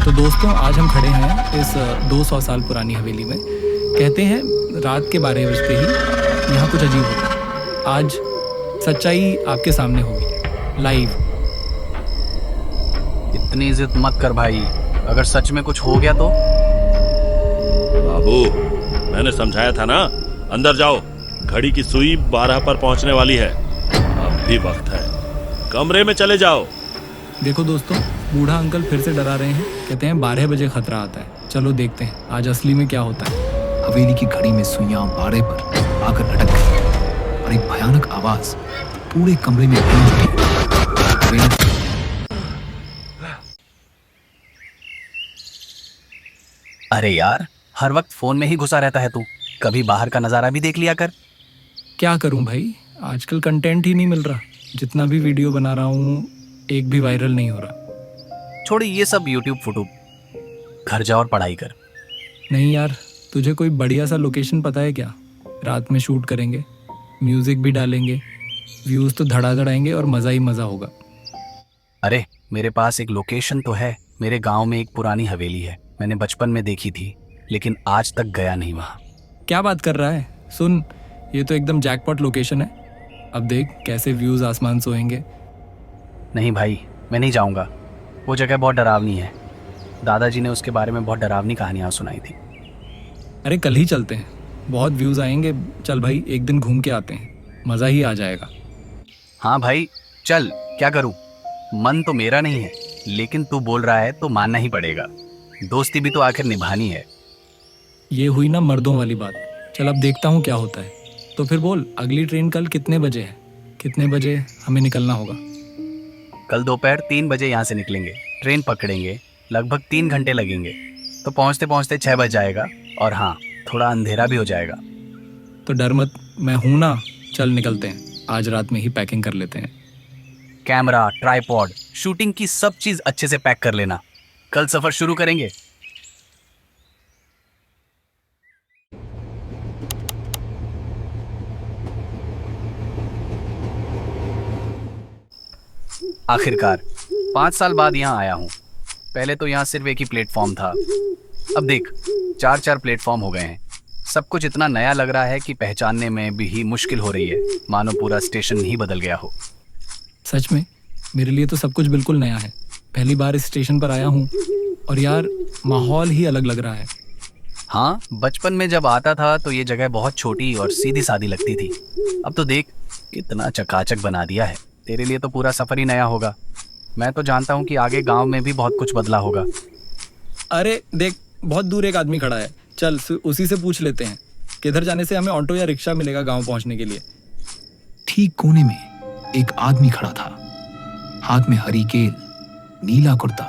तो दोस्तों, आज हम खड़े हैं इस 200 साल पुरानी हवेली में। कहते हैं रात के 12 बजते ही यहाँ कुछ अजीब होता है। आज सच्चाई आपके सामने होगी, लाइव। इतनी इज्जत मत कर भाई, अगर सच में कुछ हो गया तो। बाबू, मैंने समझाया था ना, अंदर जाओ। घड़ी की सुई 12 पर पहुंचने वाली है, अब भी वक्त है। कमरे में चले जाओ। देखो दोस्तों, बूढ़ा अंकल फिर से डरा रहे हैं। कहते हैं 12 बजे खतरा आता है। चलो देखते हैं आज असली में क्या होता है। हवेली की घड़ी में सुइयां 12 पर आकर अटक गई और एक भयानक आवाज पूरे कमरे में गूंज उठी। अरे यार, हर वक्त फोन में ही घुसा रहता है तू, कभी बाहर का नजारा भी देख लिया कर। क्या करूं भाई, आजकल कंटेंट ही नहीं मिल रहा। जितना भी वीडियो बना रहा हूँ, एक भी वायरल नहीं हो रहा। छोड़ी ये सब यूट्यूब फुटूब, घर जा और पढ़ाई कर। नहीं यार, तुझे कोई बढ़िया सा लोकेशन पता है क्या? रात में शूट करेंगे, म्यूजिक भी डालेंगे, व्यूज तो धड़ाधड़ आएंगे और मज़ा ही मज़ा होगा। अरे मेरे पास एक लोकेशन तो है। मेरे गांव में एक पुरानी हवेली है, मैंने बचपन में देखी थी, लेकिन आज तक गया नहीं वहाँ। क्या बात कर रहा है? सुन, ये तो एकदम जैकपॉट लोकेशन है। अब देख कैसे व्यूज आसमान सोएंगे। नहीं भाई, मैं नहीं जाऊँगा। वो जगह बहुत डरावनी है। दादाजी ने उसके बारे में बहुत डरावनी कहानियाँ सुनाई थी। अरे कल ही चलते हैं, बहुत व्यूज आएंगे। चल भाई, एक दिन घूम के आते हैं, मज़ा ही आ जाएगा। हाँ भाई चल, क्या करूँ, मन तो मेरा नहीं है, लेकिन तू बोल रहा है तो मानना ही पड़ेगा। दोस्ती भी तो आखिर निभानी है। ये हुई ना मर्दों वाली बात। चल अब देखता हूँ क्या होता है। तो फिर बोल, अगली ट्रेन कल कितने बजे है? कितने बजे हमें निकलना होगा? कल दोपहर 3 बजे यहाँ से निकलेंगे। ट्रेन पकड़ेंगे, लगभग 3 घंटे लगेंगे, तो पहुँचते पहुँचते 6 बज जाएगा। और हाँ, थोड़ा अंधेरा भी हो जाएगा। तो डर मत, मैं हूं ना। चल निकलते हैं, आज रात में ही पैकिंग कर लेते हैं। कैमरा, ट्राइपॉड, शूटिंग की सब चीज़ अच्छे से पैक कर लेना। कल सफ़र शुरू करेंगे। आखिरकार 5 साल बाद यहाँ आया हूँ। पहले तो यहाँ सिर्फ एक ही प्लेटफॉर्म था, अब देख 4 प्लेटफॉर्म हो गए हैं। सब कुछ इतना नया लग रहा है कि पहचानने में भी मुश्किल हो रही है, मानो पूरा स्टेशन ही बदल गया हो। सच में मेरे लिए तो सब कुछ बिल्कुल नया है। पहली बार इस स्टेशन पर आया हूँ और यार माहौल ही अलग लग रहा है। हाँ, बचपन में जब आता था तो ये जगह बहुत छोटी और सीधी सादी लगती थी। अब तो देख कितना चकाचक बना दिया है। तेरे लिए तो पूरा सफ़र ही नया होगा। मैं तो जानता हूँ कि आगे गांव में भी बहुत कुछ बदला होगा। अरे देख, बहुत दूर एक आदमी खड़ा है। चल उसी से पूछ लेते हैं, किधर जाने से हमें ऑटो या रिक्शा मिलेगा गांव पहुंचने के लिए। ठीक कोने में एक आदमी खड़ा था, हाथ में हरी केल, नीला कुर्ता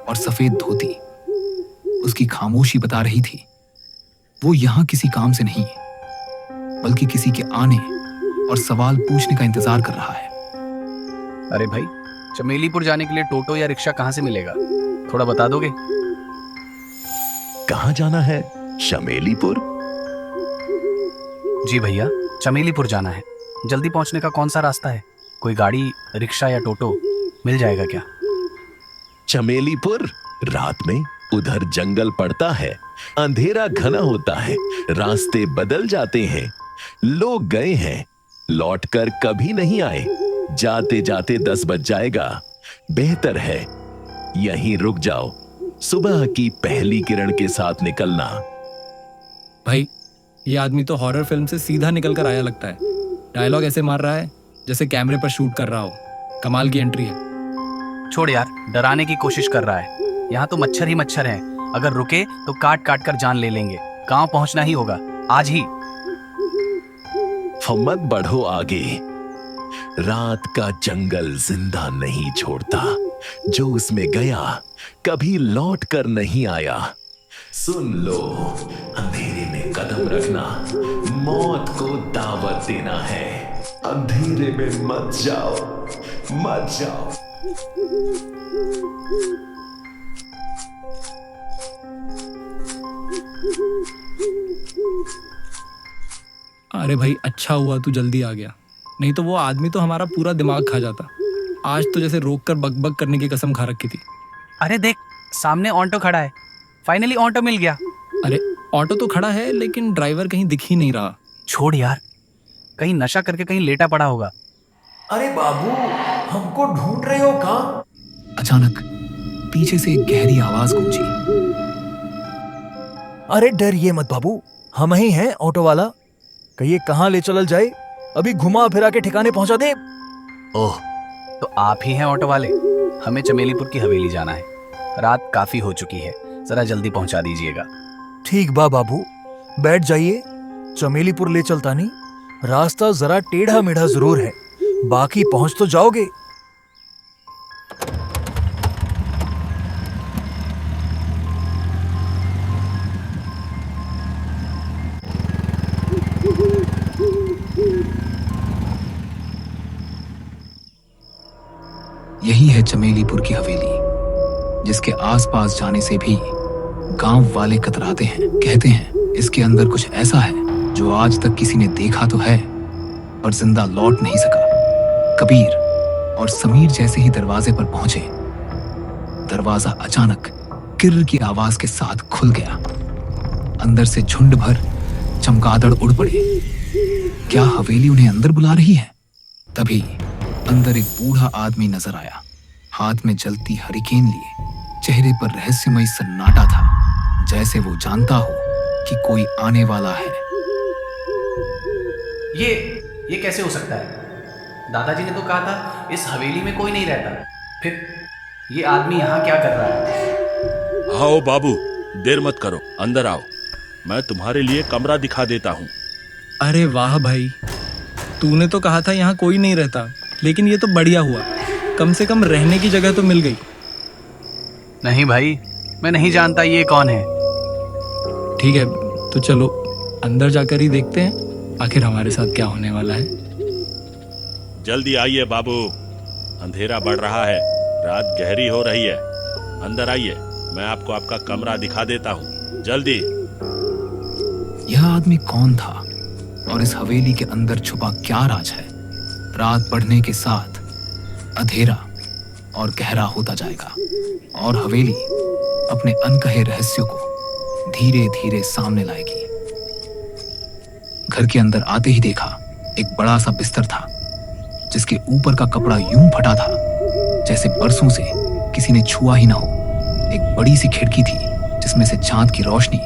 और सफेद धोती। उसकी खामोशी बता रही थी वो यहाँ किसी काम से नहीं, बल्कि किसी के आने और सवाल पूछने का इंतजार कर रहा है। अरे भाई, चमेलीपुर जाने के लिए टोटो या रिक्शा कहाँ से मिलेगा, थोड़ा बता दोगे? कहाँ जाना है? चमेलीपुर? जी भैया, चमेलीपुर जाना है। जल्दी पहुंचने का कौन सा रास्ता है? कोई गाड़ी, रिक्शा या टोटो मिल जाएगा क्या? चमेलीपुर रात में उधर जंगल पड़ता है, अंधेरा घना होता है, रास्ते बदल जाते हैं, लोग गए हैं, लौटकर कभी नहीं आए, जाते जाते 10 बज जाएगा। बेहतर है यहीं रुक जाओ, सुबह की पहली किरण के साथ निकलना। भाई, ये आदमी तो हॉरर फिल्म से सीधा निकल कर आया लगता है। डायलॉग ऐसे मार रहा है जैसे कैमरे पर शूट कर रहा हो। कमाल की एंट्री है। छोड़ यार, डराने की कोशिश कर रहा है। यहाँ तो मच्छर ही मच्छर हैं, अगर रुके तो काट काट कर जान ले लेंगे। गांव पहुंचना ही होगा आज ही। मत बढ़ो आगे, रात का जंगल जिंदा नहीं छोड़ता, जो उसमें गया कभी लौट कर नहीं आया। सुन लो, अंधेरे में कदम रखना मौत को दावत देना है। अंधेरे में मत जाओ, मत जाओ। अरे भाई, अच्छा हुआ तू जल्दी आ गया, नहीं तो वो आदमी तो हमारा पूरा दिमाग खा जाता। आज तो जैसे रोक कर बकबक करने की कसम खा रखी थी। अरे देख, सामने ऑटो खड़ा है। फाइनली ऑटो मिल गया। अरे ऑटो तो खड़ा है लेकिन ड्राइवर कहीं दिख ही नहीं रहा। छोड़ यार, कहीं नशा करके कहीं लेटा पड़ा होगा। अरे बाबू, हमको ढूंढ रहे हो कहाँ? अचानक पीछे से एक गहरी आवाज गूंजी। अरे डरिए मत बाबू, हम ही हैं ऑटो वाला। कहिए कहाँ ले चलल जाए, अभी घुमा फिरा के ठिकाने पहुंचा दे। ओह, तो आप ही हैं ऑटो वाले। हमें चमेलीपुर की हवेली जाना है। रात काफी हो चुकी है, जरा जल्दी पहुंचा दीजिएगा। ठीक बा बाबू, बैठ जाइए। चमेलीपुर ले चलता नहीं, रास्ता जरा टेढ़ा मेढ़ा जरूर है, बाकी पहुंच तो जाओगे। यही है चमेलीपुर की हवेली, जिसके आसपास जाने से भी गांव वाले कतराते हैं। कहते हैं इसके अंदर कुछ ऐसा है जो आज तक किसी ने देखा तो है पर जिंदा लौट नहीं सका। कबीर और समीर जैसे ही दरवाजे पर पहुंचे, दरवाजा अचानक किर्र की आवाज के साथ खुल गया। अंदर से झुंड भर चमगादड़ उड़ पड़े। क्या हवेली उन्हें अंदर बुला रही है? तभी अंदर एक बूढ़ा आदमी नजर आया, हाथ में जलती हरिकेन लिए। चेहरे पर रहस्यमय सन्नाटा था, जैसे वो जानता हो कि कोई आने वाला है। ये कैसे हो सकता है? दादाजी ने तो कहा था इस हवेली में कोई नहीं रहता। फिर ये आदमी यहाँ क्या कर रहा है? आओ बाबू, देर मत करो, अंदर आओ। मैं तुम्हारे लिए कमरा दिखा देता हूँ। अरे वाह भाई, तूने तो कहा था यहाँ कोई नहीं रहता, लेकिन ये तो बढ़िया हुआ, कम से कम रहने की जगह तो मिल गई। नहीं भाई, मैं नहीं जानता ये कौन है। ठीक है, तो चलो अंदर जाकर ही देखते हैं आखिर हमारे साथ क्या होने वाला है। जल्दी आइए बाबू, अंधेरा बढ़ रहा है, रात गहरी हो रही है। अंदर आइए, मैं आपको आपका कमरा दिखा देता हूँ, जल्दी। यह आदमी कौन था और इस हवेली के अंदर छुपा क्या राज है? रात बढ़ने के साथ अंधेरा और गहरा होता जाएगा और हवेली अपने अनकहे रहस्यों को धीरे धीरे सामने लाएगी। घर के अंदर आते ही देखा एक बड़ा सा बिस्तर था, जिसके ऊपर का कपड़ा यूं फटा था जैसे बरसों से किसी ने छुआ ही ना हो। एक बड़ी सी खिड़की थी जिसमें से चांद की रोशनी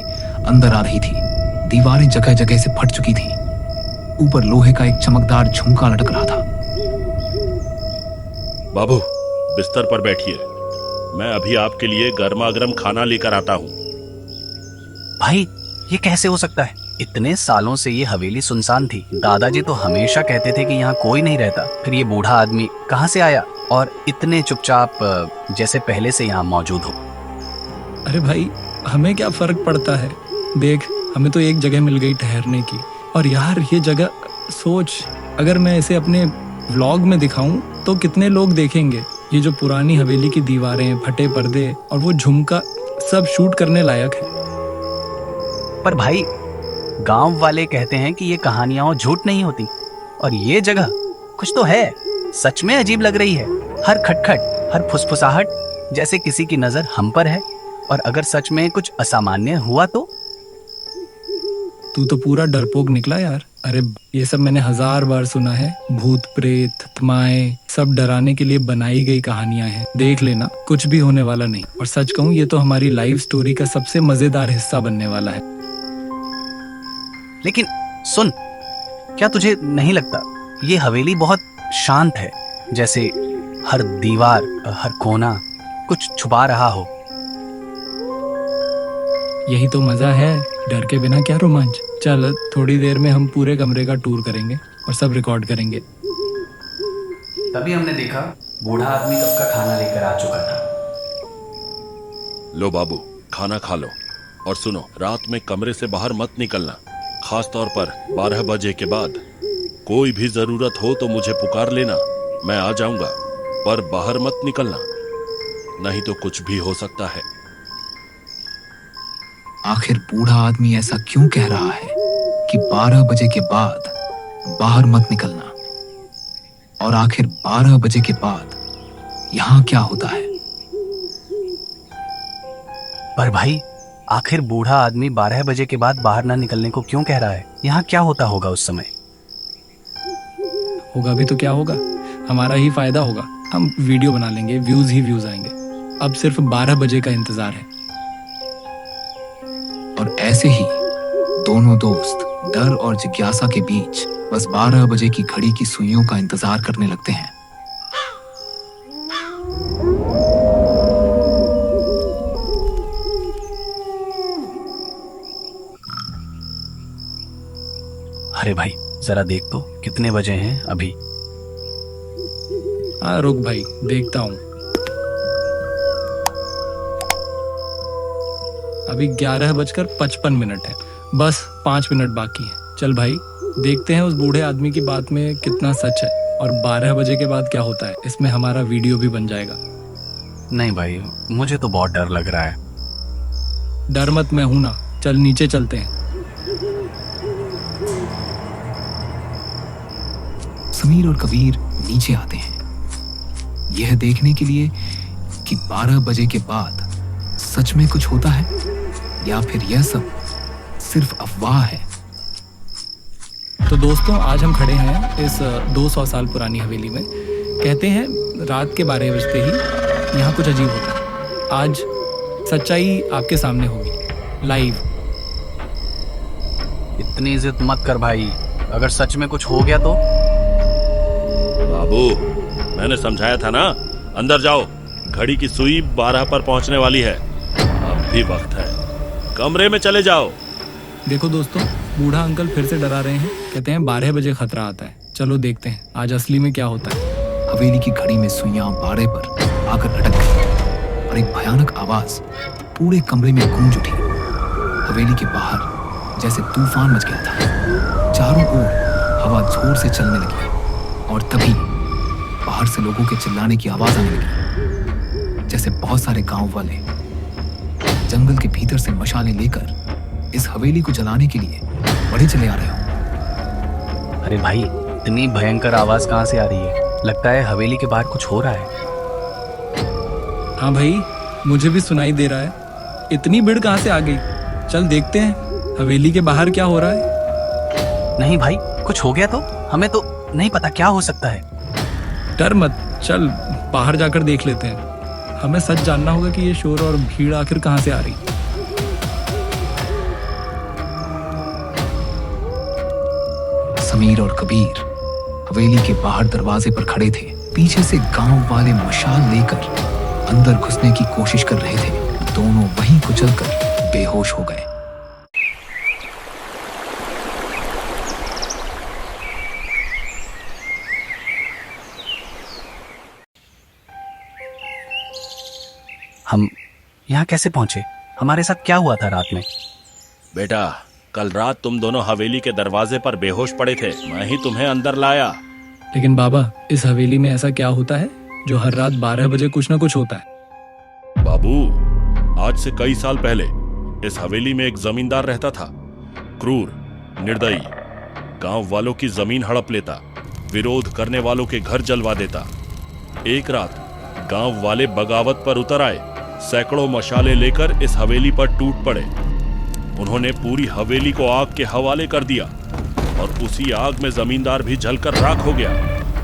अंदर आ रही थी। दीवारें जगह जगह से फट चुकी थी। ऊपर लोहे का एक चमकदार झुमका लटक रहा था। बाबू, बिस्तर पर बैठिए, मैं अभी आपके लिए गर्मा गर्म खाना लेकर आता हूँ। भाई, ये कैसे हो सकता है? इतने सालों से ये हवेली सुनसान थी। दादाजी तो हमेशा कहते थे कि यहाँ कोई नहीं रहता। फिर ये बूढ़ा आदमी कहाँ से आया और इतने चुपचाप, जैसे पहले से यहाँ मौजूद हो? अरे भाई, हमें क्या फर्क पड़ता है? देख, हमें तो एक जगह मिल गई ठहरने की। और यार, ये जगह सोच, अगर मैं इसे अपने व्लॉग में दिखाऊं तो कितने लोग देखेंगे। ये जो पुरानी हवेली की दीवारें, फटे पर्दे और वो झुमका, सब शूट करने लायक है। पर भाई, गांव वाले कहते हैं कि ये कहानियां झूठ नहीं होती। और ये जगह कुछ तो है, सच में अजीब लग रही है। हर खटखट, हर फुसफुसाहट, जैसे किसी की नजर हम पर है। और अगर सच में कुछ असामान्य हुआ तो? तू तो पूरा डरपोक निकला यार। अरे ये सब मैंने 1000 बार सुना है। भूत प्रेत, आत्माएं, सब डराने के लिए बनाई गई कहानियां हैं। देख लेना, कुछ भी होने वाला नहीं। और सच कहूँ, ये तो हमारी लाइव स्टोरी का सबसे मजेदार हिस्सा बनने वाला है। लेकिन सुन, क्या तुझे नहीं लगता ये हवेली बहुत शांत है? जैसे हर दीवार, हर कोना कुछ छुपा रहा हो। यही तो मजा है, डर के बिना क्या रोमांच। चल, थोड़ी देर में हम पूरे कमरे का टूर करेंगे और सब रिकॉर्ड करेंगे। तभी हमने देखा बूढ़ा आदमी कब का खाना लेकर आ चुका था। लो बाबू, खाना खा लो। और सुनो, रात में कमरे से बाहर मत निकलना, खास तौर पर 12 बजे के बाद। कोई भी जरूरत हो तो मुझे पुकार लेना, मैं आ जाऊंगा। पर बाहर मत निकलना, नहीं तो कुछ भी हो सकता है। आखिर बूढ़ा आदमी ऐसा क्यों कह रहा है कि 12 बजे के बाद बाहर मत निकलना? और आखिर 12 बजे के बाद यहाँ क्या होता है? पर भाई आखिर बूढ़ा आदमी 12 बजे के बाद बाहर ना निकलने को क्यों कह रहा है? यहाँ क्या होता होगा उस समय? होगा भी तो क्या होगा, हमारा ही फायदा होगा। हम वीडियो बना लेंगे, व्यूज ही व्यूज आएंगे। अब सिर्फ 12 बजे का इंतजार है। और ऐसे ही दोनों दोस्त डर और जिज्ञासा के बीच बस 12 बजे की घड़ी की सुइयों का इंतजार करने लगते हैं। अरे भाई जरा देख तो कितने बजे हैं अभी। हाँ रुक भाई, देखता हूँ। अभी 11:55 है। बस 5 मिनट बाकी है। चल भाई, देखते हैं उस बूढ़े आदमी की बात में कितना सच है और 12 बजे के बाद क्या होता है। इसमें हमारा वीडियो भी बन जाएगा। नहीं भाई, मुझे तो बहुत डर लग रहा है। डर मत, मैं हूं ना। चल नीचे चलते हैं। समीर और कबीर नीचे आते हैं, यह देखने के लिए कि 12 बजे के बाद सच में कुछ होता है या फिर यह सब सिर्फ अफवाह है। तो दोस्तों, आज हम खड़े हैं इस 200 साल पुरानी हवेली में। कहते हैं रात के 12 बजते ही यहाँ कुछ अजीब होता है। आज सच्चाई आपके सामने होगी, लाइव। इतनी जिद मत कर भाई, अगर सच में कुछ हो गया तो? बाबू, मैंने समझाया था ना, अंदर जाओ। घड़ी की सुई 12 पर पहुंचने वाली है। अब भी वक्त है, कमरे में चले जाओ। देखो दोस्तों, बूढ़ा अंकल फिर से डरा रहे हैं। कहते हैं 12 बजे खतरा आता है। चलो देखते हैं आज असली में क्या होता है। हवेली की घड़ी में सुइयां 12 पर आकर अटक गई और एक भयानक आवाज पूरे कमरे में गूंज उठी। हवेली के बाहर जैसे तूफान मच गया था। चारों ओर हवा जोर से चलने लगी और तभी बाहर से लोगों के चिल्लाने की आवाज आने लगी, जैसे बहुत सारे गांव वाले जंगल के भीतर से मशालें लेकर इस हवेली को जलाने के लिए बढ़े चले आ रहे हो। अरे भाई, इतनी भयंकर आवाज कहाँ से आ रही है? लगता है हवेली के बाहर कुछ हो रहा है। हाँ भाई, मुझे भी सुनाई दे रहा है। इतनी भीड़ कहाँ से आ गई? चल देखते हैं हवेली के बाहर क्या हो रहा है। नहीं भाई, कुछ हो गया तो? हमें तो नहीं पता क्या हो सकता है। डर मत, चल बाहर जाकर देख लेते हैं। हमें सच जानना होगा कि ये शोर और भीड़ आखिर कहाँ से आ रही। समीर और कबीर हवेली के बाहर दरवाजे पर खड़े थे। पीछे से गांव वाले मशाल लेकर अंदर घुसने की कोशिश कर रहे थे। दोनों वहीं कुचलकर बेहोश हो गए। हम यहाँ कैसे पहुंचे? हमारे साथ क्या हुआ था रात में? बेटा, कल रात तुम दोनों हवेली के दरवाजे पर बेहोश पड़े थे। मैं ही तुम्हें अंदर लाया। लेकिन बाबा, इस हवेली में ऐसा क्या होता है जो हर रात 12 बजे कुछ ना कुछ होता है? बाबू, आज से कई साल पहले इस हवेली में एक जमींदार रहता था। क्रूर, निर्दयी, गांव वालों की जमीन हड़प लेता, विरोध करने वालों के घर जलवा देता। एक रात गांव वाले बगावत पर उतर आए। सैकड़ों मशाले लेकर इस हवेली पर टूट पड़े। उन्होंने पूरी हवेली को आग के हवाले कर दिया और उसी आग में जमींदार भी जलकर राख हो गया।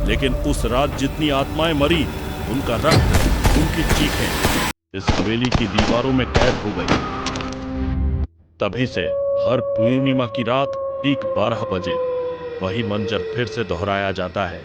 लेकिन उस रात जितनी आत्माएं मरी, उनका रक्त, उनकी चीखें इस हवेली की दीवारों में कैद हो गई। तभी से हर पूर्णिमा की रात ठीक 12 बजे वही मंजर फिर से दोहराया जाता है।